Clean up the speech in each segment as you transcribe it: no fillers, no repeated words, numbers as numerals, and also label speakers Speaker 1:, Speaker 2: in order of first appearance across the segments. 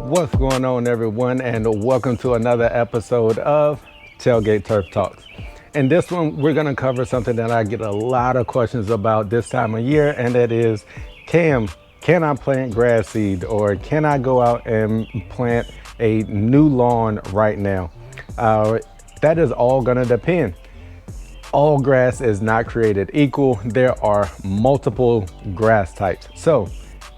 Speaker 1: What's going on, everyone, and welcome to another episode of Tailgate Turf Talks. In this one, we're going to cover something that I get a lot of questions about this time of year, and that is, can I plant grass seed, or can I go out and plant a new lawn right now? That is all going to depend. All grass is not created equal. There are multiple grass types. So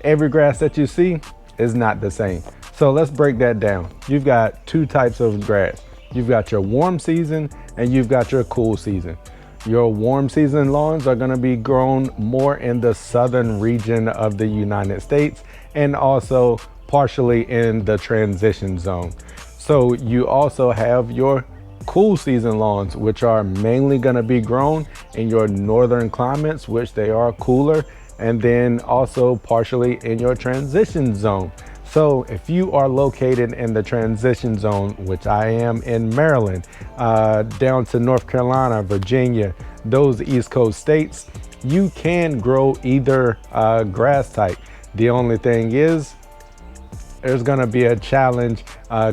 Speaker 1: every grass that you see is not the same. So let's break that down. You've got two types of grass. You've got your warm season and you've got your cool season. Your warm season lawns are going to be grown more in the southern region of the United States and also partially in the transition zone. So you also have your cool season lawns, which are mainly going to be grown in your northern climates, which they are cooler, and then also partially in your transition zone. So if you are located in the transition zone, which I am in Maryland, down to North Carolina, Virginia, those East Coast states, you can grow either grass type. The only thing is, there's gonna be a challenge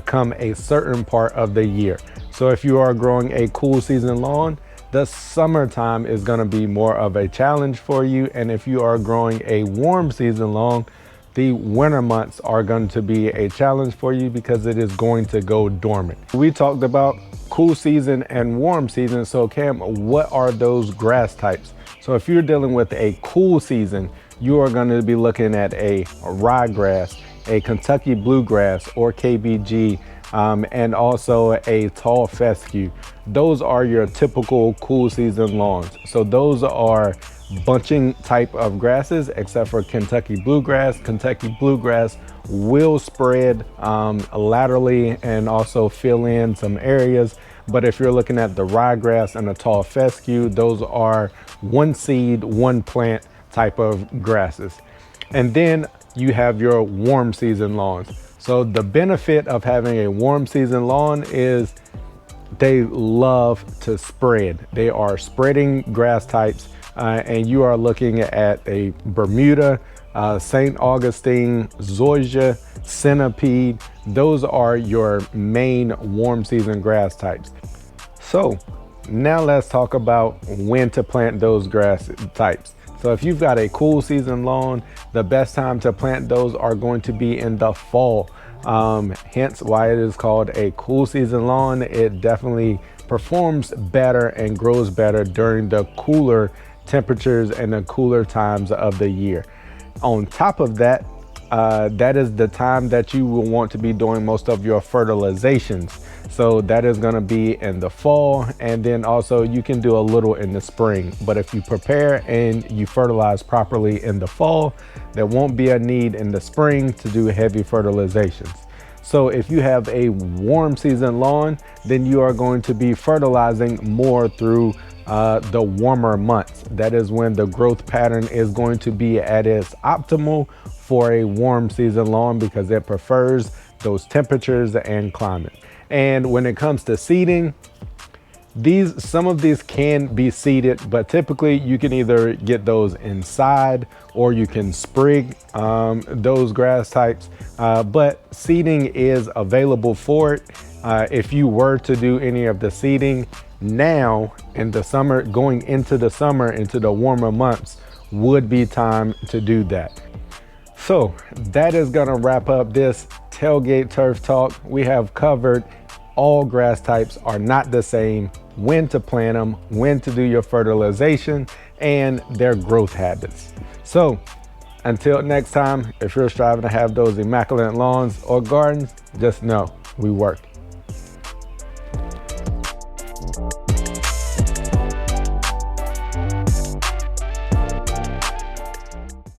Speaker 1: come a certain part of the year. So if you are growing a cool season lawn, the summertime is gonna be more of a challenge for you. And if you are growing a warm season lawn, the winter months are going to be a challenge for you because it is going to go dormant. We talked about cool season and warm season. So Cam, what are those grass types? So if you're dealing with a cool season, you are going to be looking at a ryegrass, a Kentucky bluegrass or KBG, and also a tall fescue. Those are your typical cool season lawns. So those are bunching type of grasses, except for Kentucky bluegrass. Kentucky bluegrass will spread laterally and also fill in some areas. But if you're looking at the ryegrass and the tall fescue, those are one seed, one plant type of grasses. And then you have your warm season lawns. So the benefit of having a warm season lawn is they love to spread. They are spreading grass types. And you are looking at a Bermuda, St. Augustine, zoysia, centipede. Those are your main warm season grass types. So now let's talk about when to plant those grass types. So if you've got a cool season lawn, the best time to plant those are going to be in the fall. Hence why it is called a cool season lawn. It definitely performs better and grows better during the cooler temperatures and the cooler times of the year. On top of that, that is the time that you will want to be doing most of your fertilizations. So that is going to be in the fall, and then also you can do a little in the spring. But if you prepare and you fertilize properly in the fall, there won't be a need in the spring to do heavy fertilizations. So if you have a warm season lawn, then you are going to be fertilizing more through the warmer months. That is when the growth pattern is going to be at its optimal for a warm season lawn, because it prefers those temperatures and climate. And when it comes to seeding, some of these can be seeded, but typically you can either get those inside or you can sprig those grass types. But seeding is available for it. If you were to do any of the seeding now in the summer, going into the summer, into the warmer months, would be time to do that. So that is gonna wrap up this Tailgate Turf Talk. We have covered all grass types are not the same, when to plant them, when to do your fertilization, and their growth habits. So until next time, if you're striving to have those immaculate lawns or gardens, just know we work.